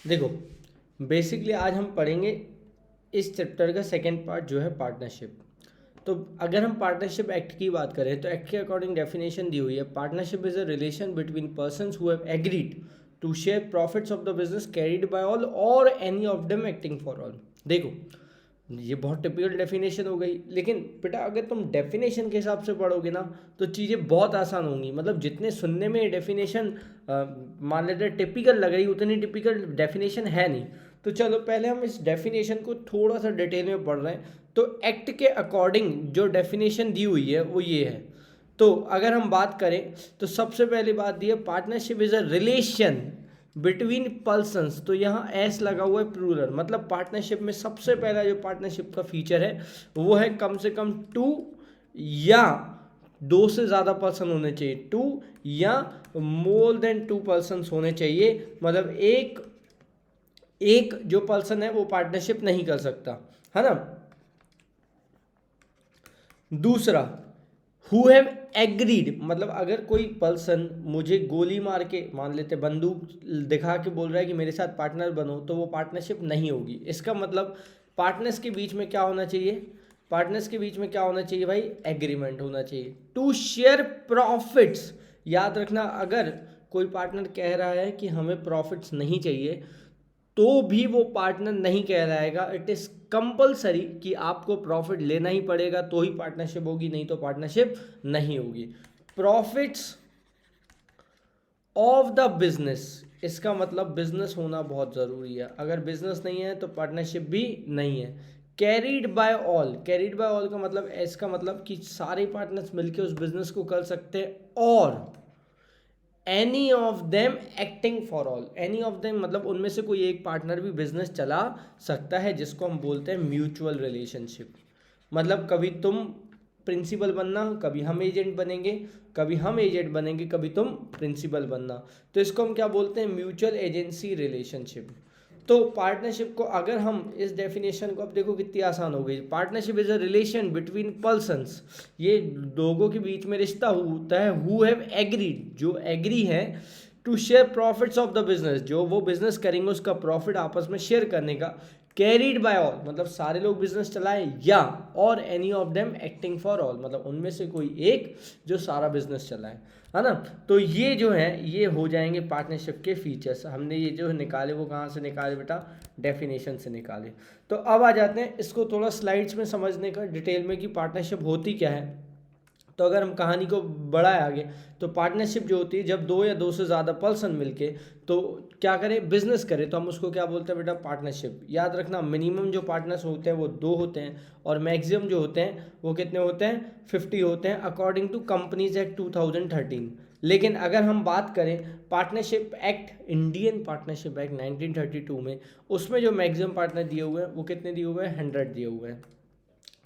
देखो, बेसिकली आज हम पढ़ेंगे इस चैप्टर का सेकेंड पार्ट जो है पार्टनरशिप। तो अगर हम पार्टनरशिप एक्ट की बात करें तो एक्ट के अकॉर्डिंग डेफिनेशन दी हुई है, partnership is a relation between persons who have agreed to share profits of the business carried by all or any of them acting for all. देखो, ये बहुत टिपिकल डेफिनेशन हो गई, लेकिन बेटा अगर तुम डेफिनेशन के हिसाब से पढ़ोगे ना तो चीज़ें बहुत आसान होंगी। मतलब जितने सुनने में डेफिनेशन मान लेते टिपिकल लग रही, उतनी टिपिकल डेफिनेशन है नहीं। तो चलो पहले हम इस डेफिनेशन को थोड़ा सा डिटेल में पढ़ रहे हैं। तो एक्ट के अकॉर्डिंग जो डेफिनेशन दी हुई है वो ये है। तो अगर हम बात करें तो सबसे पहली बात दी है, partnership is a relation between persons. तो यहाँ एस लगा हुआ है प्लूरल, मतलब पार्टनरशिप में सबसे पहला जो पार्टनरशिप का फीचर है वो है कम से कम टू या दो से ज़्यादा पर्सन होने चाहिए, टू या मोर देन टू पर्सन होने चाहिए। मतलब एक एक जो पर्सन है वो पार्टनरशिप नहीं कर सकता, है ना। दूसरा, हु हैव एग्रीड, मतलब अगर कोई पर्सन मुझे गोली मार के, मान लेते बंदूक दिखा के बोल रहा है कि मेरे साथ पार्टनर बनो, तो वो पार्टनरशिप नहीं होगी। इसका मतलब पार्टनर्स के बीच में क्या होना चाहिए, पार्टनर्स के बीच में क्या होना चाहिए भाई, एग्रीमेंट होना चाहिए टू शेयर प्रॉफिट्स। याद रखना, अगर कोई पार्टनर कह रहा है कि हमें प्रॉफिट्स नहीं चाहिए तो भी वो पार्टनर नहीं कहलाएगा। इट इज़ कंपलसरी कि आपको प्रॉफिट लेना ही पड़ेगा तो ही पार्टनरशिप होगी, नहीं तो पार्टनरशिप नहीं होगी। प्रॉफिट्स ऑफ द बिजनेस, इसका मतलब बिजनेस होना बहुत ज़रूरी है। अगर बिजनेस नहीं है तो पार्टनरशिप भी नहीं है। Carried bye all, carried bye all का मतलब, इसका मतलब कि सारे पार्टनर्स मिलकर उस बिजनेस को कर सकते हैं। और any of them acting for all, any of them मतलब उनमें से कोई एक पार्टनर भी बिजनेस चला सकता है, जिसको हम बोलते हैं म्यूचुअल रिलेशनशिप। मतलब कभी तुम प्रिंसिपल बनना, कभी हम एजेंट बनेंगे, कभी हम एजेंट बनेंगे, कभी तुम प्रिंसिपल बनना। तो इसको हम क्या बोलते हैं, म्यूचुअल एजेंसी रिलेशनशिप। तो पार्टनरशिप को अगर हम इस डेफिनेशन को, अब देखो कितनी आसान हो गई। Partnership is a relation between persons, ये लोगों के बीच में रिश्ता होता है, हु हैव एग्रीड, जो एग्री है, to share profits of the business, जो वो बिजनेस करेंगे उसका प्रॉफिट आपस में शेयर करने का। कैरीड बाय ऑल मतलब सारे लोग बिजनेस चलाएं, या और any of them acting for all मतलब उनमें से कोई एक जो सारा बिजनेस चलाए, है ना। तो ये जो है ये हो जाएंगे पार्टनरशिप के फीचर्स। हमने ये जो निकाले वो कहाँ से निकाले बेटा, डेफिनेशन से निकाले। तो अब आ जाते हैं इसको थोड़ा स्लाइड्स में समझने का डिटेल में कि पार्टनरशिप होती क्या है। तो अगर हम कहानी को बढ़ाए आगे, तो पार्टनरशिप जो होती है जब दो या दो से ज़्यादा पर्सन मिलके तो क्या करें, बिजनेस करें, तो हम उसको क्या बोलते हैं बेटा, पार्टनरशिप। याद रखना, मिनिमम जो पार्टनर्स होते हैं वो दो होते हैं, और मैक्सिमम जो होते हैं वो कितने होते हैं, 50 होते हैं, अकॉर्डिंग टू कंपनीज एक्ट 2013। लेकिन अगर हम बात करें partnership act, Indian partnership act 1932 में, उसमें जो मैक्सिमम पार्टनर दिए हुए हैं वो कितने दिए हुए हैं, 100 दिए हुए हैं।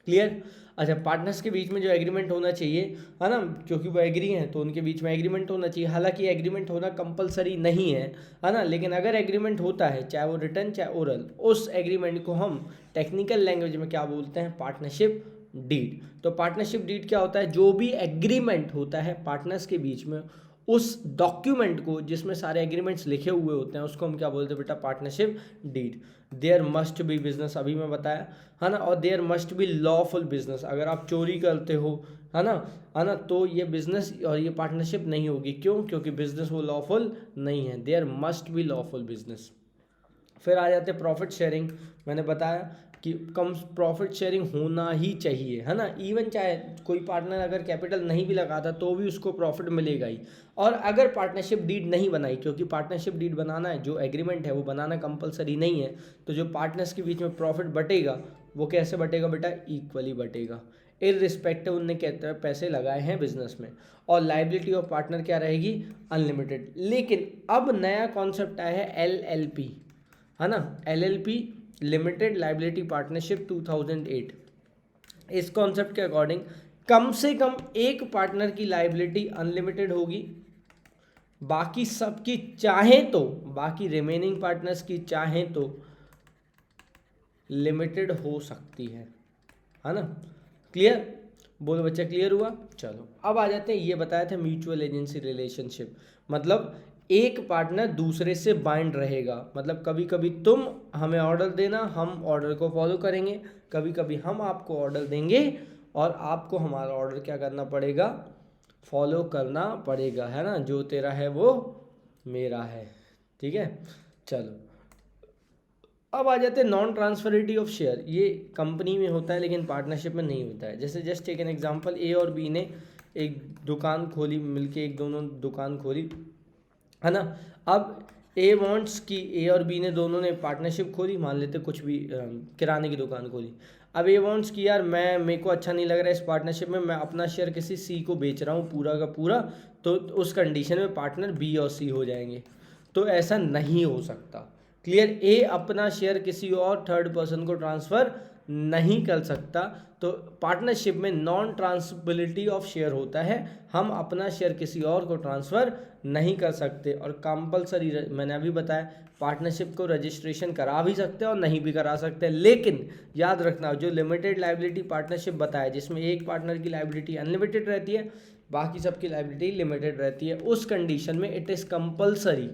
क्लियर। अच्छा, पार्टनर्स के बीच में जो एग्रीमेंट होना चाहिए, है ना, क्योंकि वो एग्री हैं तो उनके बीच में एग्रीमेंट होना चाहिए। हालांकि एग्रीमेंट होना कंपलसरी नहीं है ना, लेकिन अगर एग्रीमेंट होता है, चाहे वो रिटर्न चाहे ओरल, उस एग्रीमेंट को हम टेक्निकल लैंग्वेज में क्या बोलते हैं, पार्टनरशिप डीड। तो पार्टनरशिप डीड क्या होता है, जो भी एग्रीमेंट होता है पार्टनर्स के बीच में, उस डॉक्यूमेंट को जिसमें सारे एग्रीमेंट्स लिखे हुए होते हैं उसको हम क्या बोलते हैं बेटा, partnership deed. There must be business, अभी मैं बताया, है ना, और there must be lawful business. अगर आप चोरी करते हो, है ना, तो ये बिजनेस और ये पार्टनरशिप नहीं होगी। क्यों, क्योंकि बिजनेस वो लॉफुल नहीं है। There must be lawful business. फिर आ जाते हैं प्रॉफिट शेयरिंग। मैंने बताया कि कम प्रॉफिट शेयरिंग होना ही चाहिए, है ना। इवन चाहे कोई पार्टनर अगर कैपिटल नहीं भी लगाता तो भी उसको प्रॉफिट मिलेगा ही। और अगर पार्टनरशिप डीड नहीं बनाई, क्योंकि पार्टनरशिप डीड बनाना है, जो एग्रीमेंट है वो बनाना कंपलसरी नहीं है, तो जो पार्टनर्स के बीच में प्रॉफिट बटेगा वो कैसे बटेगा बेटा, इक्वली बटेगा, इररिस्पेक्टिव उनने कहते हैं पैसे लगाए हैं बिजनेस में। और लाइबिलिटी ऑफ पार्टनर क्या रहेगी, अनलिमिटेड। लेकिन अब नया कॉन्सेप्ट आया है LLP, है ना, LLP, लिमिटेड लाइबिलिटी पार्टनरशिप 2008। इस कॉन्सेप्ट के अकॉर्डिंग कम से कम एक पार्टनर की लाइबिलिटी अनलिमिटेड होगी, बाकी सबकी चाहे तो, बाकी रिमेनिंग पार्टनर्स की चाहे तो लिमिटेड हो सकती है ना। क्लियर, बोलो बच्चा, क्लियर हुआ। चलो अब आ जाते हैं, ये बताया था म्यूचुअल एजेंसी रिलेशनशिप, मतलब एक पार्टनर दूसरे से बाइंड रहेगा, मतलब कभी कभी तुम हमें ऑर्डर देना, हम ऑर्डर को फॉलो करेंगे, कभी कभी हम आपको ऑर्डर देंगे और आपको हमारा ऑर्डर क्या करना पड़ेगा, फॉलो करना पड़ेगा, है ना। जो तेरा है वो मेरा है, ठीक है। चलो अब आ जाते हैं नॉन ट्रांसफरेबिलिटी ऑफ शेयर। ये कंपनी में होता है लेकिन पार्टनरशिप में नहीं होता है। जैसे जस्ट टेक एन एग्जांपल, ए और बी ने एक दुकान खोली, मिलके एक दोनों दुकान खोली, है ना। अब ए वांट्स कि ए और बी ने दोनों ने पार्टनरशिप खोली, मान लेते कुछ भी किराने की दुकान खोली। अब ए वांट्स कि यार मेरे को अच्छा नहीं लग रहा है इस पार्टनरशिप में, मैं अपना शेयर किसी सी को बेच रहा हूँ पूरा का पूरा, तो उस कंडीशन में पार्टनर बी और सी हो जाएंगे। तो ऐसा नहीं हो सकता, क्लियर। ए अपना शेयर किसी और थर्ड पर्सन को ट्रांसफ़र नहीं कर सकता। तो पार्टनरशिप में नॉन ट्रांसफरेबिलिटी ऑफ शेयर होता है, हम अपना शेयर किसी और को ट्रांसफ़र नहीं कर सकते। और कंपलसरी, मैंने अभी बताया, पार्टनरशिप को रजिस्ट्रेशन करा भी सकते हैं और नहीं भी करा सकते, लेकिन याद रखना जो लिमिटेड लाइबिलिटी पार्टनरशिप बताया, जिसमें एक पार्टनर की लाइबिलिटी अनलिमिटेड रहती है, बाकी सबकी लाइबिलिटी लिमिटेड रहती है, उस कंडीशन में इट इज़ कंपलसरी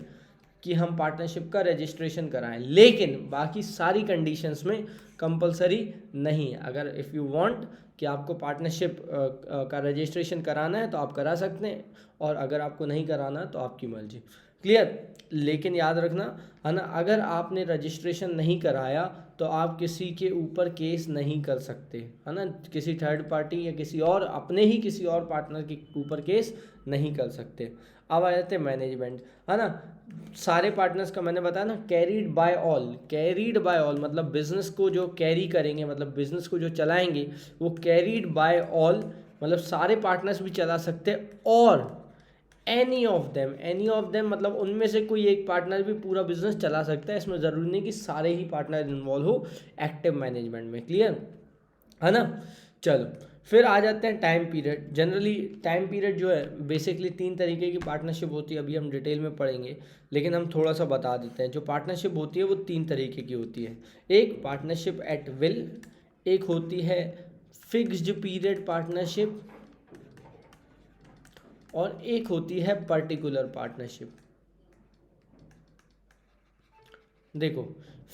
कि हम पार्टनरशिप का रजिस्ट्रेशन कराएं। लेकिन बाकी सारी कंडीशंस में कंपलसरी नहीं है। अगर इफ़ यू वांट कि आपको पार्टनरशिप का रजिस्ट्रेशन कराना है तो आप करा सकते हैं, और अगर आपको नहीं कराना तो आपकी मर्जी, क्लियर। लेकिन याद रखना, है ना, अगर आपने रजिस्ट्रेशन नहीं कराया तो आप किसी के ऊपर केस नहीं कर सकते, है ना, किसी थर्ड पार्टी या किसी और, अपने ही किसी और पार्टनर के ऊपर केस नहीं कर सकते। अब आ जाते हैं मैनेजमेंट, है ना। सारे पार्टनर्स का मैंने बताया ना, carried bye all. Carried bye all मतलब बिजनेस को जो कैरी करेंगे, मतलब बिजनेस को जो चलाएंगे, वो कैरीड बाय ऑल, मतलब सारे पार्टनर्स भी चला सकते हैं, और एनी ऑफ देम मतलब उनमें से कोई एक पार्टनर भी पूरा बिजनेस चला सकता है। इसमें ज़रूरी नहीं कि सारे ही पार्टनर इन्वॉल्व हो एक्टिव मैनेजमेंट में, क्लियर, है ना। चलो फिर आ जाते हैं time period. Generally time period जो है, बेसिकली 3 तरीके की पार्टनरशिप होती है, अभी हम डिटेल में पढ़ेंगे, लेकिन हम थोड़ा सा बता देते हैं। जो पार्टनरशिप होती है वो 3 तरीके की होती है। एक पार्टनरशिप एट विल, एक होती है फिक्स्ड पीरियड पार्टनरशिप, और एक होती है पर्टिकुलर पार्टनरशिप। देखो,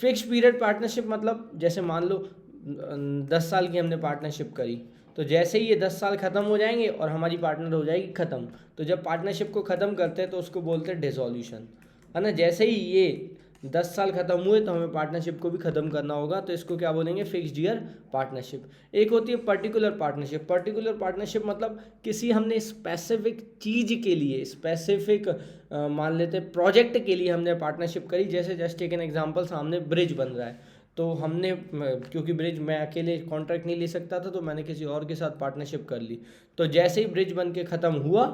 फिक्स पीरियड पार्टनरशिप मतलब जैसे मान लो 10 साल की हमने पार्टनरशिप करी, तो जैसे ही ये 10 साल ख़त्म हो जाएंगे और हमारी पार्टनर हो जाएगी ख़त्म, तो जब पार्टनरशिप को ख़त्म करते हैं तो उसको बोलते हैं डिसोल्यूशन, है ना। जैसे ही ये 10 साल ख़त्म हुए तो हमें पार्टनरशिप को भी ख़त्म करना होगा, तो इसको क्या बोलेंगे, फिक्स्ड ईयर पार्टनरशिप। एक होती है पर्टिकुलर पार्टनरशिप। पर्टिकुलर पार्टनरशिप मतलब किसी हमने स्पेसिफिक चीज़ के लिए, स्पेसिफिक मान लेते हैं प्रोजेक्ट के लिए हमने पार्टनरशिप करी। जैसे जस्ट टेक एन एग्जांपल, सामने ब्रिज बन रहा है, तो हमने, क्योंकि ब्रिज मैं अकेले कॉन्ट्रैक्ट नहीं ले सकता था, तो मैंने किसी और के साथ पार्टनरशिप कर ली। तो जैसे ही ब्रिज बन के ख़त्म हुआ,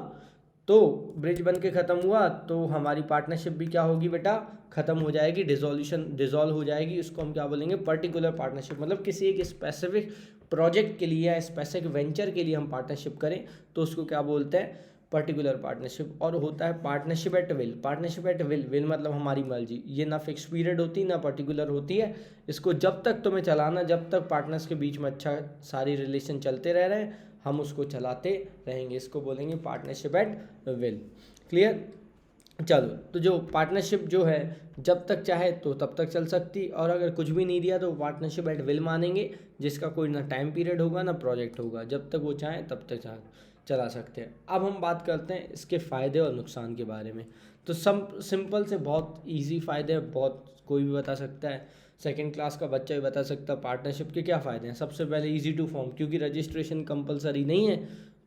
तो हमारी पार्टनरशिप भी क्या होगी बेटा, ख़त्म हो जाएगी, डिज़ोल्व हो जाएगी। उसको हम क्या बोलेंगे, पर्टिकुलर पार्टनरशिप। मतलब किसी एक स्पेसिफिक प्रोजेक्ट के लिए या स्पेसिफिक वेंचर के लिए हम पार्टनरशिप करें तो उसको क्या बोलते हैं, पर्टिकुलर पार्टनरशिप। और होता है partnership at will. Partnership at will मतलब हमारी मर्जी, ये ना फिक्स पीरियड होती ना पर्टिकुलर होती है। इसको जब तक तुम्हें चलाना, जब तक पार्टनर्स के बीच में अच्छा सारी रिलेशन चलते रह रहे हैं, हम उसको चलाते रहेंगे। इसको बोलेंगे पार्टनरशिप एट विल, क्लियर। चलो, तो जो पार्टनरशिप जो है जब तक चाहे तो तब तक चल सकती, और अगर कुछ भी नहीं दिया तो पार्टनरशिप एट विल मानेंगे, जिसका कोई ना टाइम पीरियड होगा ना प्रोजेक्ट होगा, जब तक वो चाहें तब तक चला सकते हैं। अब हम बात करते हैं इसके फ़ायदे और नुकसान के बारे में। तो सिंपल से बहुत इजी फ़ायदे, बहुत कोई भी बता सकता है, सेकंड क्लास का बच्चा भी बता सकता है पार्टनरशिप के क्या फ़ायदे हैं। सबसे पहले इजी टू फॉर्म, क्योंकि रजिस्ट्रेशन कंपलसरी नहीं है,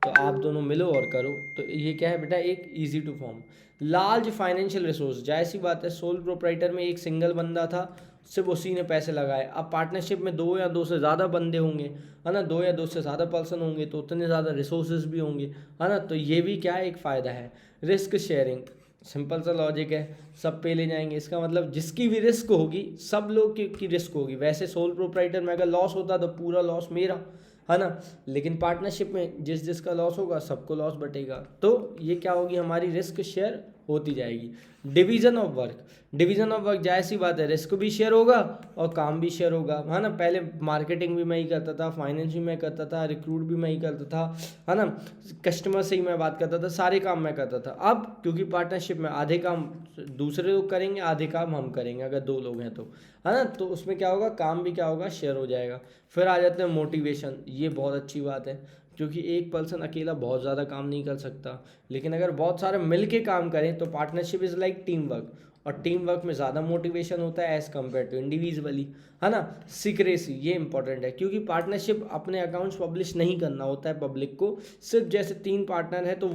तो आप दोनों मिलो और करो। तो ये क्या है बेटा, एक easy to form. Large financial resource, जाहिर सी बात है, सोल प्रोप्राइटर में एक सिंगल बंदा था, सिर्फ उसी ने पैसे लगाए। अब पार्टनरशिप में 2 या 2 से ज़्यादा बंदे होंगे, है ना, 2 या 2 से ज़्यादा पर्सन होंगे, तो उतने ज़्यादा रिसोर्सेज भी होंगे, है ना। तो ये भी क्या है, एक फ़ायदा है। रिस्क शेयरिंग, सिंपल सा लॉजिक है, सब पे ले जाएंगे। इसका मतलब जिसकी भी रिस्क होगी, सब लोग की रिस्क होगी। वैसे सोल प्रोप्राइटर में अगर लॉस होता तो पूरा लॉस मेरा, है ना, लेकिन पार्टनरशिप में जिसका लॉस होगा सबको लॉस बटेगा। तो ये क्या होगी, हमारी रिस्क शेयर होती जाएगी। Division of work, division of work जाहिर सी बात है, रिस्क भी शेयर होगा और काम भी शेयर होगा, है ना। पहले मार्केटिंग भी मैं ही करता था, फाइनेंस भी मैं करता था, रिक्रूट भी मैं ही करता था, है ना, कस्टमर से ही मैं बात करता था, सारे काम मैं करता था। अब क्योंकि पार्टनरशिप में आधे काम दूसरे लोग करेंगे, आधे काम हम करेंगे, अगर 2 लोग हैं तो, है ना, तो उसमें क्या होगा, काम भी क्या होगा, शेयर हो जाएगा। फिर आ जाते हैं मोटिवेशन, ये बहुत अच्छी बात है, क्योंकि एक पर्सन अकेला बहुत ज़्यादा काम नहीं कर सकता, लेकिन अगर बहुत सारे मिल के काम करें तो partnership is like team work, और टीम वर्क में ज़्यादा मोटिवेशन होता है एज़ कम्पेयर टू इंडिविजुअली, है ना। सीक्रेसी, ये इंपॉर्टेंट है, क्योंकि पार्टनरशिप अपने अकाउंट्स पब्लिश नहीं करना होता है पब्लिक को, सिर्फ जैसे 3 पार्टनर है तो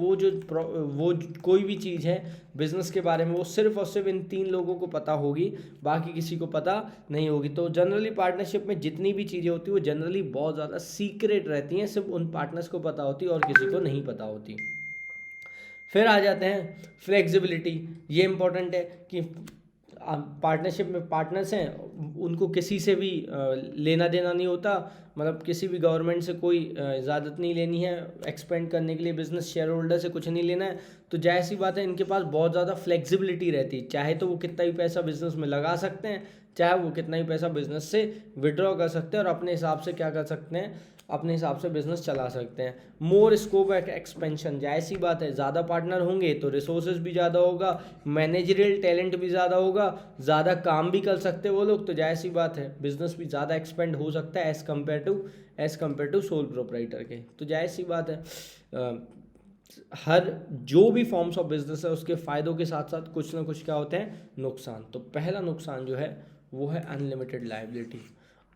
कोई भी चीज़ है बिजनेस के बारे में वो सिर्फ और सिर्फ इन 3 लोगों को पता होगी, बाकी किसी को पता नहीं होगी। तो जनरली पार्टनरशिप में जितनी भी चीज़ें होती है वो जनरली बहुत ज़्यादा सीक्रेट रहती हैं, सिर्फ उन पार्टनर्स को पता होती है और किसी को नहीं पता होती। फिर आ जाते हैं फ्लेक्सिबिलिटी, ये इंपॉर्टेंट है कि पार्टनरशिप में पार्टनर्स हैं उनको किसी से भी लेना देना नहीं होता, मतलब किसी भी गवर्नमेंट से कोई इजाज़त नहीं लेनी है एक्सपेंड करने के लिए, बिजनेस शेयर होल्डर से कुछ नहीं लेना है। तो जाहिर सी बात है इनके पास बहुत ज़्यादा फ्लेक्सिबिलिटी रहती है, चाहे तो वो कितना भी पैसा बिजनेस में लगा सकते हैं, चाहे वो कितना ही पैसा बिजनेस से विड्रॉ कर सकते हैं और अपने हिसाब से क्या कर सकते हैं, अपने हिसाब से बिजनेस चला सकते हैं। मोर स्कोप एक्सपेंशन, जाहिर सी बात है ज़्यादा पार्टनर होंगे तो रिसोर्सेज भी ज़्यादा होगा, मैनेजरियल टैलेंट भी ज़्यादा होगा, ज़्यादा काम भी कर सकते हैं वो लोग, तो जाहिर सी बात है बिजनेस भी ज़्यादा एक्सपेंड हो सकता है as compare to sole proprietor के। तो जाहिर सी बात है हर जो भी फॉर्म्स ऑफ बिजनेस है उसके फ़ायदों के साथ साथ कुछ ना कुछ क्या होते हैं, नुकसान। तो पहला नुकसान जो है वो है अनलिमिटेड लायबिलिटी।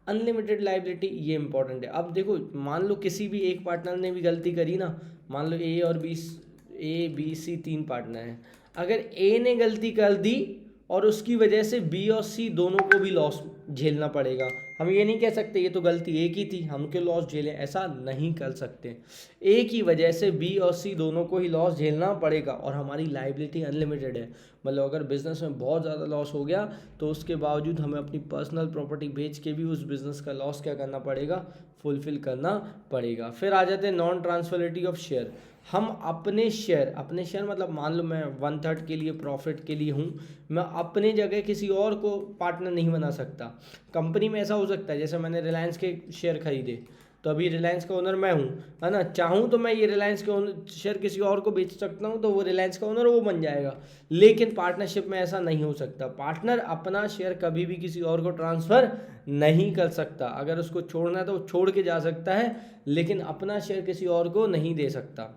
अनलिमिटेड लायबिलिटी ये इंपॉर्टेंट है। अब देखो मान लो किसी भी एक पार्टनर ने भी गलती करी ना, मान लो ए बी सी 3 पार्टनर हैं, अगर ए ने गलती कर दी और उसकी वजह से बी और सी दोनों को भी लॉस झेलना पड़ेगा, हम ये नहीं कह सकते ये तो गलती ए की थी हम क्यों लॉस झेलें, ऐसा नहीं कर सकते। ए की वजह से बी और सी दोनों को ही लॉस झेलना पड़ेगा और हमारी लायबिलिटी अनलिमिटेड है। मतलब अगर बिज़नेस में बहुत ज़्यादा लॉस हो गया तो उसके बावजूद हमें अपनी पर्सनल प्रॉपर्टी बेच के भी उस बिज़नेस का लॉस क्या करना पड़ेगा, फुलफिल करना पड़ेगा। फिर आ जाते हैं नॉन ट्रांसफरेबिलिटी ऑफ शेयर। हम अपने शेयर मतलब मान लो मैं 1/3 के लिए प्रॉफिट के लिए हूँ, मैं अपने जगह किसी और को पार्टनर नहीं बना सकता। कंपनी में ऐसा हो सकता है जैसे मैंने रिलायंस के शेयर खरीदे तो अभी रिलायंस का ओनर मैं हूँ, है ना, चाहूँ तो मैं ये रिलायंस के ओनर शेयर किसी और को बेच सकता हूँ तो वो रिलायंस का ओनर वो बन जाएगा, लेकिन पार्टनरशिप में ऐसा नहीं हो सकता। पार्टनर अपना शेयर कभी भी किसी और को ट्रांसफ़र नहीं कर सकता, अगर उसको छोड़ना है तो छोड़ के जा सकता है, लेकिन अपना शेयर किसी और को नहीं दे सकता।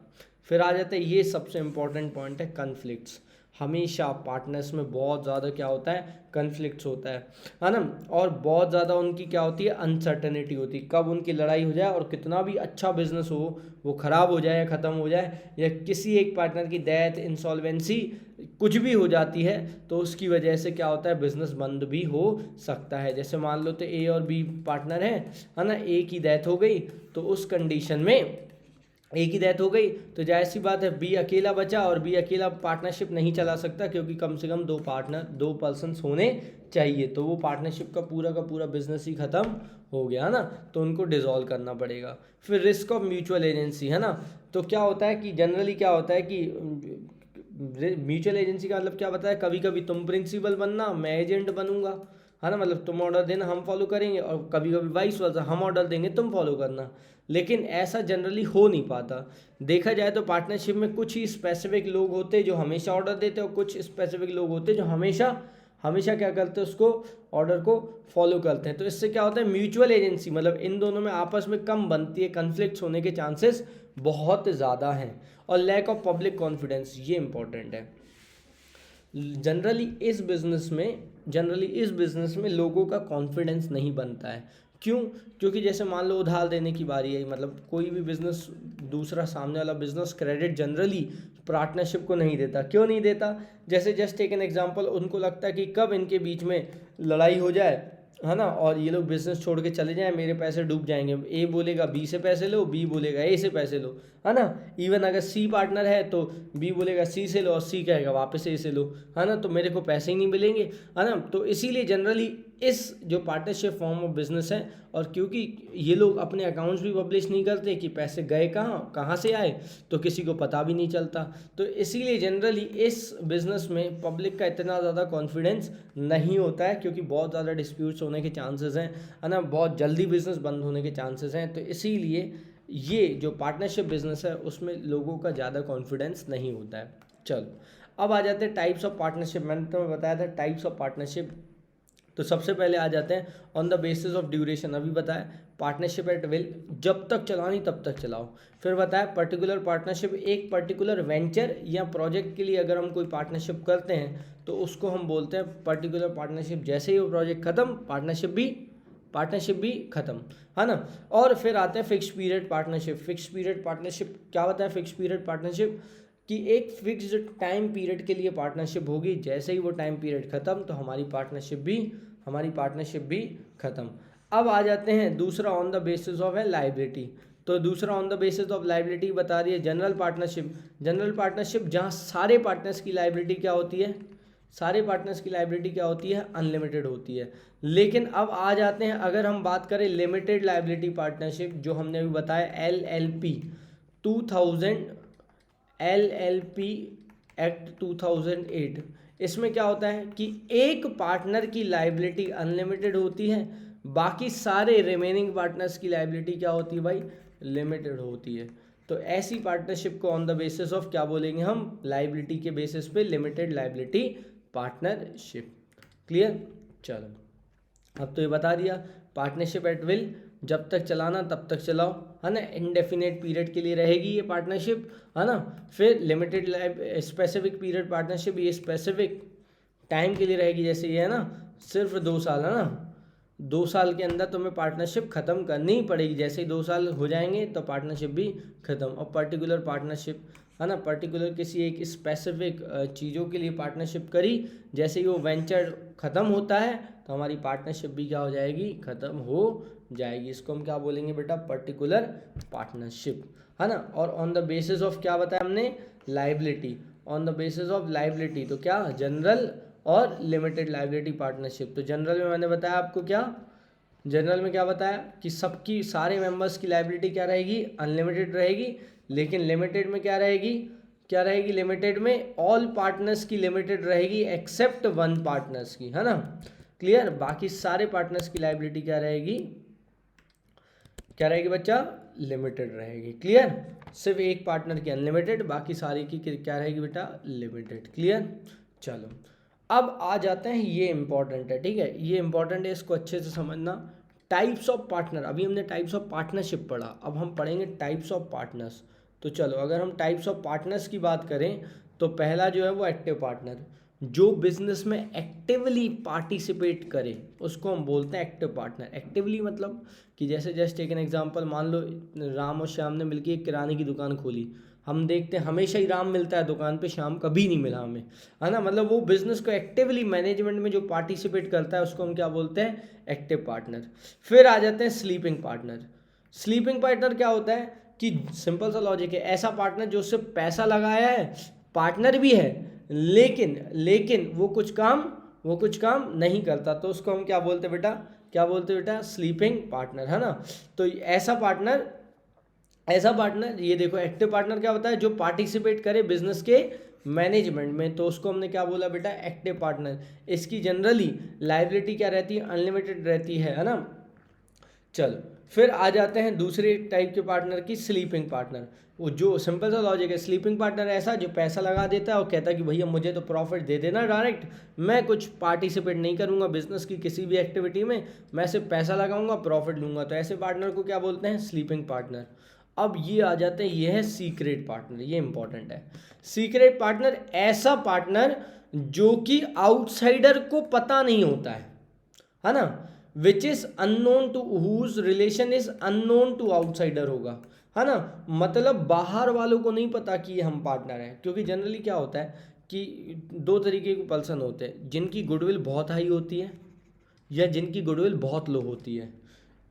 फिर आ जाता है ये सबसे इम्पॉर्टेंट पॉइंट है कन्फ्लिक्ट्स। हमेशा पार्टनर्स में बहुत ज़्यादा क्या होता है, कन्फ्लिक्ट्स होता है ना, और बहुत ज़्यादा उनकी क्या होती है, अनसर्टेनिटी होती है, कब उनकी लड़ाई हो जाए और कितना भी अच्छा बिजनेस हो वो ख़राब हो जाए या ख़त्म हो जाए, या किसी एक पार्टनर की डेथ, इंसॉल्वेंसी कुछ भी हो जाती है तो उसकी वजह से क्या होता है, बिजनेस बंद भी हो सकता है। जैसे मान लो तो ए और बी पार्टनर है ना, ए की डेथ हो गई तो उस कंडीशन में एक ही डेथ हो गई तो जाहिर सी बात है बी अकेला बचा और बी अकेला पार्टनरशिप नहीं चला सकता, क्योंकि कम से कम 2 पर्सन्स होने चाहिए, तो वो पार्टनरशिप का पूरा बिजनेस ही ख़त्म हो गया, है ना, तो उनको डिसॉल्व करना पड़ेगा। फिर रिस्क ऑफ म्यूचुअल एजेंसी, है ना, तो क्या होता है कि जनरली क्या होता है कि म्यूचुअल एजेंसी का मतलब क्या बताया, कभी कभी तुम प्रिंसिपल बनना मैं एजेंट बनूंगा, है ना, मतलब तुम ऑर्डर देना हम फॉलो करेंगे और कभी कभी वाइस वर्सा हम ऑर्डर देंगे तुम फॉलो करना, लेकिन ऐसा जनरली हो नहीं पाता। देखा जाए तो पार्टनरशिप में कुछ ही स्पेसिफिक लोग होते हैं जो हमेशा ऑर्डर देते हैं और कुछ स्पेसिफिक लोग होते हैं जो हमेशा क्या करते हैं, उसको ऑर्डर को फॉलो करते हैं। तो इससे क्या होता है, म्यूचुअल एजेंसी मतलब इन दोनों में आपस में कम बनती है, कन्फ्लिक्ट्स होने के चांसेस बहुत ज़्यादा हैं। और लैक ऑफ पब्लिक कॉन्फिडेंस, ये इंपॉर्टेंट है। जनरली इस बिज़नेस में लोगों का कॉन्फिडेंस नहीं बनता है। क्यों? क्योंकि जैसे मान लो उधार देने की बारी है, मतलब कोई भी बिज़नेस, दूसरा सामने वाला बिज़नेस क्रेडिट जनरली पार्टनरशिप को नहीं देता। क्यों नहीं देता? जैसे जस्ट टेक एन एग्जांपल, उनको लगता है कि कब इनके बीच में लड़ाई हो जाए, है ना, और ये लोग बिज़नेस छोड़ के चले जाएं, मेरे पैसे डूब जाएंगे। ए बोलेगा बी से पैसे लो, बी बोलेगा ए से पैसे लो, है ना। इवन अगर सी पार्टनर है तो बी बोलेगा सी से लो और सी कहेगा वापस ए से लो, है ना, तो मेरे को पैसे ही नहीं मिलेंगे, है ना। तो इसीलिए जनरली इस जो पार्टनरशिप फॉर्म ऑफ बिजनेस है, और क्योंकि ये लोग अपने अकाउंट्स भी पब्लिश नहीं करते कि पैसे गए कहाँ कहाँ से आए, तो किसी को पता भी नहीं चलता, तो इसीलिए जनरली इस बिज़नेस में पब्लिक का इतना ज़्यादा कॉन्फिडेंस नहीं होता है, क्योंकि बहुत ज़्यादा डिस्प्यूट्स होने के चांसेस हैं, है ना, बहुत जल्दी बिजनेस बंद होने के चांसेस हैं। तो इसीलिए ये जो पार्टनरशिप बिजनेस है उसमें लोगों का ज़्यादा कॉन्फिडेंस नहीं होता है। चलो अब आ जाते हैं टाइप्स ऑफ पार्टनरशिप। मैंने तुम्हें बताया था टाइप्स ऑफ पार्टनरशिप। तो सबसे पहले आ जाते हैं on the basis of duration. अभी बताया पार्टनरशिप एट विल, जब तक चलानी तब तक चलाओ। फिर बताया पर्टिकुलर पार्टनरशिप, एक पर्टिकुलर वेंचर या प्रोजेक्ट के लिए अगर हम कोई पार्टनरशिप करते हैं तो उसको हम बोलते हैं पर्टिकुलर पार्टनरशिप। जैसे ही वो प्रोजेक्ट खत्म पार्टनरशिप भी खत्म, है ना। और फिर आते हैं fix period partnership. Fix period partnership क्या होता है? फिक्स पीरियड पार्टनरशिप कि एक फिक्स्ड टाइम पीरियड के लिए पार्टनरशिप होगी, जैसे ही वो टाइम पीरियड खत्म तो हमारी पार्टनरशिप भी खत्म। अब आ जाते हैं दूसरा ऑन द बेसिस ऑफ है लाइबिलिटी। तो दूसरा on the basis of liability बता रही है जनरल पार्टनरशिप जहाँ सारे पार्टनर्स की लाइबिलिटी क्या होती है? अनलिमिटेड होती है। लेकिन अब आ जाते हैं, अगर हम बात करें लिमिटेड लाइबिलिटी पार्टनरशिप, जो हमने अभी बताया LLP 2000 LLP एक्ट 2008, इसमें क्या होता है कि एक पार्टनर की लाइबिलिटी अनलिमिटेड होती है, बाकी सारे रिमेनिंग पार्टनर्स की लाइबिलिटी क्या होती है भाई? लिमिटेड होती है। तो ऐसी पार्टनरशिप को ऑन द बेसिस ऑफ क्या बोलेंगे हम? लाइबिलिटी के बेसिस पे लिमिटेड लाइबिलिटी पार्टनरशिप। क्लियर? चलो अब तो ये बता दिया पार्टनरशिप एट विल, जब तक चलाना तब तक चलाओ, है ना। इनडेफिनेट पीरियड के लिए रहेगी ये पार्टनरशिप, है ना। फिर लिमिटेड स्पेसिफिक पीरियड पार्टनरशिप, ये स्पेसिफिक टाइम के लिए रहेगी, जैसे ये है ना सिर्फ 2 साल, है ना। 2 साल के अंदर तुम्हें पार्टनरशिप ख़त्म करनी ही पड़ेगी, जैसे ही 2 साल हो जाएंगे तो पार्टनरशिप भी ख़त्म। और पर्टिकुलर पार्टनरशिप, है ना, पर्टिकुलर किसी एक स्पेसिफिक चीज़ों के लिए पार्टनरशिप करी, जैसे ही वो वेंचर ख़त्म होता है तो हमारी पार्टनरशिप भी क्या हो जाएगी? ख़त्म हो जाएगी। इसको हम क्या बोलेंगे बेटा? पर्टिकुलर पार्टनरशिप, है ना। और ऑन द बेसिस ऑफ क्या बताया हमने? Liability. On the basis of liability तो क्या? जनरल और लिमिटेड लाइबिलिटी पार्टनरशिप। तो जनरल में मैंने बताया आपको क्या? जनरल में क्या बताया कि सबकी सारे मेंबर्स की लाइबिलिटी क्या रहेगी? अनलिमिटेड रहेगी। लेकिन लिमिटेड में क्या रहेगी? लिमिटेड में ऑल पार्टनर्स की लिमिटेड रहेगी एक्सेप्ट 1 पार्टनर्स की, है ना। क्लियर? बाकी सारे पार्टनर्स की लाइबिलिटी क्या रहेगी बच्चा? लिमिटेड रहेगी। क्लियर? सिर्फ एक पार्टनर की अनलिमिटेड, बाकी सारी की क्या रहेगी बेटा? लिमिटेड। क्लियर? चलो अब आ जाते हैं, ये इंपॉर्टेंट है, ठीक है, ये इंपॉर्टेंट है, इसको अच्छे से समझना। टाइप्स ऑफ पार्टनर, अभी हमने टाइप्स ऑफ पार्टनरशिप पढ़ा, अब हम पढ़ेंगे टाइप्स ऑफ पार्टनर्स। तो चलो अगर हम टाइप्स ऑफ पार्टनर्स की बात करें तो पहला जो है वो एक्टिव पार्टनर, जो बिजनेस में एक्टिवली पार्टिसिपेट करे उसको हम बोलते हैं एक्टिव पार्टनर। एक्टिवली मतलब कि जैसे जस्ट एक एग्जांपल, मान लो राम और श्याम ने मिलकर एक किराने की दुकान खोली, हम देखते हैं हमेशा ही राम मिलता है दुकान पे, श्याम कभी नहीं मिला हमें, है ना। मतलब वो बिजनेस को एक्टिवली मैनेजमेंट में जो पार्टिसिपेट करता है उसको हम क्या बोलते हैं? Active partner. फिर आ जाते हैं स्लीपिंग पार्टनर। स्लीपिंग पार्टनर क्या होता है कि सिंपल सा लॉजिक है, ऐसा पार्टनर जो उससे पैसा लगाया है, पार्टनर भी है, लेकिन वो कुछ काम नहीं करता, तो उसको हम क्या बोलते हैं बेटा? स्लीपिंग पार्टनर, है ना। तो ऐसा पार्टनर ये देखो, एक्टिव पार्टनर क्या होता है? जो पार्टिसिपेट करे बिजनेस के मैनेजमेंट में, तो उसको हमने क्या बोला बेटा? Active partner. इसकी जनरली लायबिलिटी क्या रहती है? अनलिमिटेड रहती है ना। चलो फिर आ जाते हैं दूसरे टाइप के पार्टनर की, स्लीपिंग पार्टनर। वो जो सिंपल सा लॉजिक है, स्लीपिंग पार्टनर ऐसा जो पैसा लगा देता है और कहता है कि भैया मुझे तो प्रॉफिट दे देना डायरेक्ट, मैं कुछ पार्टिसिपेट नहीं करूंगा बिजनेस की किसी भी एक्टिविटी में, मैं सिर्फ पैसा लगाऊंगा प्रॉफिट लूंगा। तो ऐसे पार्टनर को क्या बोलते हैं? Sleeping partner. अब ये आ जाते हैं, ये है सीक्रेट पार्टनर, ये इंपॉर्टेंट है। सीक्रेट पार्टनर ऐसा पार्टनर जो कि आउटसाइडर को पता नहीं होता है ना, which is unknown to, whose relation is unknown to outsider होगा, है ना। मतलब बाहर वालों को नहीं पता कि ये हम पार्टनर हैं, क्योंकि जनरली क्या होता है कि 2 तरीके के पर्सन होते हैं, जिनकी गुडविल बहुत हाई होती है या जिनकी गुडविल बहुत लो होती है।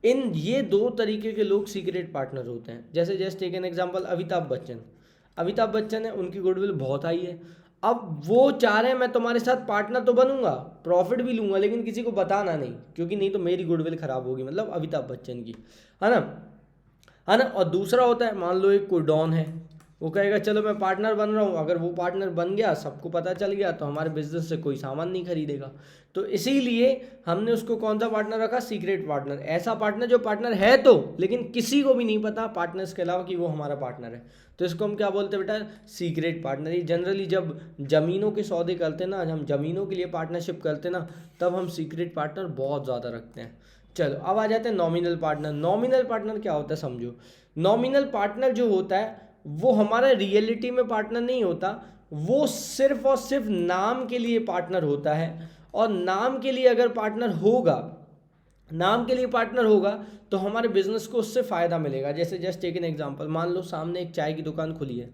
इन ये दो तरीके के लोग सीक्रेट पार्टनर होते हैं। जैसे just take an example, Amitabh Bachchan है, उनकी गुडविल बहुत हाई है। अब वो चाह रहे हैं मैं तुम्हारे साथ पार्टनर तो बनूंगा, प्रॉफिट भी लूंगा, लेकिन किसी को बताना नहीं, क्योंकि नहीं तो मेरी गुडविल खराब होगी, मतलब अमिताभ बच्चन की, है ना, है ना। और दूसरा होता है, मान लो एक कोई डॉन है, वो कहेगा चलो मैं पार्टनर बन रहा हूँ, अगर वो पार्टनर बन गया, सबको पता चल गया, तो हमारे बिजनेस से कोई सामान नहीं खरीदेगा। तो इसीलिए हमने उसको कौन सा पार्टनर रखा, सीक्रेट पार्टनर। ऐसा पार्टनर जो पार्टनर है तो, लेकिन किसी को भी नहीं पता पार्टनर्स के अलावा कि वो हमारा पार्टनर है, तो इसको हम क्या बोलते हैं बेटा, सीक्रेट पार्टनर। ये जनरली जब ज़मीनों के सौदे करते हैं ना, हम ज़मीनों के लिए पार्टनरशिप करते हैं ना, तब हम सीक्रेट पार्टनर बहुत ज़्यादा रखते हैं। चलो अब आ जाते हैं नॉमिनल पार्टनर। नॉमिनल पार्टनर क्या होता है समझो। नॉमिनल पार्टनर जो होता है वो हमारा रियलिटी में पार्टनर नहीं होता, वो सिर्फ और सिर्फ नाम के लिए पार्टनर होता है। और नाम के लिए अगर पार्टनर होगा, नाम के लिए पार्टनर होगा, तो हमारे बिजनेस को उससे फ़ायदा मिलेगा। जैसे जस्ट टेक एन एग्जांपल, मान लो सामने एक चाय की दुकान खुली है,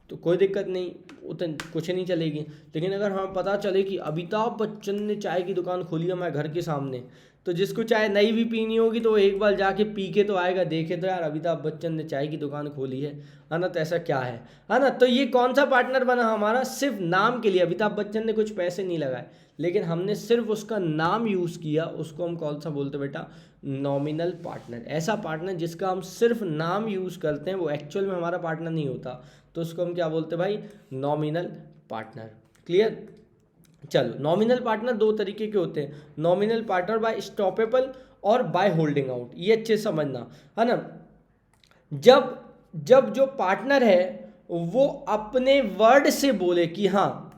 तो कोई दिक्कत नहीं, उतन कुछ नहीं चलेगी। लेकिन अगर हमें पता चले कि अमिताभ बच्चन ने चाय की दुकान खोली है हमारे घर के सामने, तो जिसको चाय नहीं भी पीनी होगी तो वो एक बार जाके पी के तो आएगा, देखे तो यार अमिताभ बच्चन ने चाय की दुकान खोली है ना, तो ऐसा क्या है ना। तो ये कौन सा पार्टनर बना हमारा, सिर्फ नाम के लिए। अमिताभ बच्चन ने कुछ पैसे नहीं लगाए, लेकिन हमने सिर्फ उसका नाम यूज़ किया, उसको हम कौन सा बोलते हैं बेटा, नॉमिनल पार्टनर। ऐसा पार्टनर जिसका हम सिर्फ नाम यूज़ करते हैं, वो एक्चुअल में हमारा पार्टनर नहीं होता, तो उसको हम क्या बोलते हैं भाई, नॉमिनल पार्टनर। क्लियर। चलो, नॉमिनल पार्टनर दो तरीके के होते हैं, नॉमिनल पार्टनर बाय स्टॉपेबल और बाय होल्डिंग आउट। ये अच्छे से समझना, है ना। जब जब जो पार्टनर है वो अपने वर्ड से बोले कि हाँ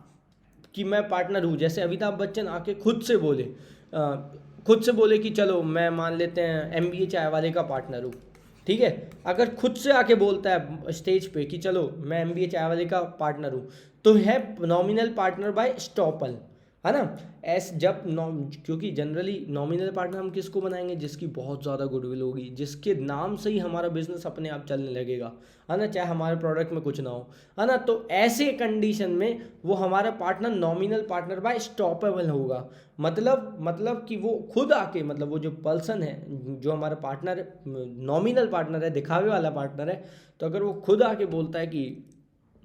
कि मैं पार्टनर हूँ, जैसे अमिताभ बच्चन आके खुद से बोले कि चलो मैं मान लेते हैं MBA चाय वाले का पार्टनर हूँ, ठीक है। अगर खुद से आके बोलता है स्टेज पे कि चलो मैं MBA चाय वाले का पार्टनर हूँ, तो है नॉमिनल पार्टनर बाय स्टॉपल, है ना। क्योंकि जनरली नॉमिनल पार्टनर हम किसको बनाएंगे, जिसकी बहुत ज़्यादा गुडविल होगी, जिसके नाम से ही हमारा बिजनेस अपने आप चलने लगेगा, है ना, चाहे हमारे प्रोडक्ट में कुछ ना हो, है ना। तो ऐसे कंडीशन में वो हमारा partner nominal partner by stoppable होगा। मतलब कि वो खुद आके, मतलब वो जो पर्सन है, जो हमारा पार्टनर नॉमिनल पार्टनर है, दिखावे वाला पार्टनर है, तो अगर वो खुद आके बोलता है कि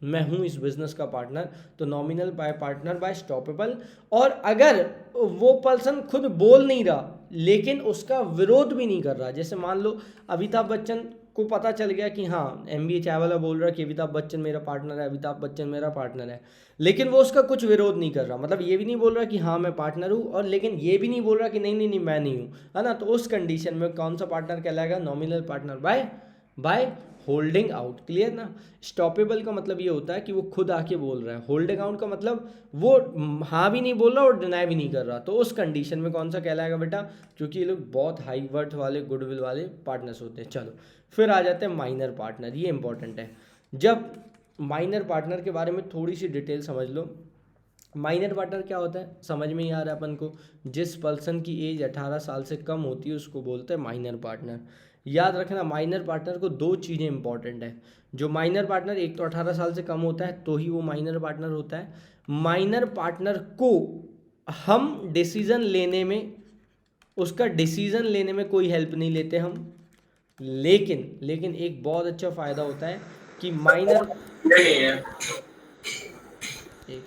मैं हूँ इस बिजनेस का पार्टनर, तो नॉमिनल पार्टनर बाय स्टॉपेबल। और अगर वो पर्सन खुद बोल नहीं रहा लेकिन उसका विरोध भी नहीं कर रहा, जैसे मान लो अमिताभ बच्चन को पता चल गया कि हाँ MBA चाय वाला बोल रहा है कि अमिताभ बच्चन मेरा पार्टनर है, अमिताभ बच्चन मेरा पार्टनर है, लेकिन वो उसका कुछ विरोध नहीं कर रहा, मतलब ये भी नहीं बोल रहा कि हाँ मैं पार्टनर हूँ, और लेकिन ये भी नहीं बोल रहा कि नहीं नहीं नहीं मैं नहीं हूँ, है ना। तो उस कंडीशन में कौन सा पार्टनर कहलाएगा, nominal partner by holding out. Clear ना। स्टॉपेबल का मतलब ये होता है कि वो खुद आके बोल रहा है, होल्डिंग आउट का मतलब वो हाँ भी नहीं बोल रहा और डिनाई भी नहीं कर रहा, तो उस कंडीशन में कौन सा कहलाएगा बेटा, क्योंकि ये लोग बहुत हाई वर्थ वाले गुडविल वाले पार्टनर्स होते हैं। चलो फिर आ जाते हैं माइनर पार्टनर, ये इंपॉर्टेंट है। जब माइनर पार्टनर के बारे में थोड़ी सी डिटेल समझ लो। माइनर पार्टनर क्या होता है, समझ में ही आ रहा है अपन को, जिस पर्सन की एज 18 साल से कम होती है उसको बोलते हैं माइनर पार्टनर। याद रखना, माइनर पार्टनर को दो चीज़ें इंपॉर्टेंट है। जो माइनर पार्टनर, एक तो 18 साल से कम होता है तो ही वो माइनर पार्टनर होता है। माइनर पार्टनर को हम डिसीजन लेने में, उसका डिसीजन लेने में कोई हेल्प नहीं लेते हम, लेकिन एक बहुत अच्छा फ़ायदा होता है कि माइनर, एक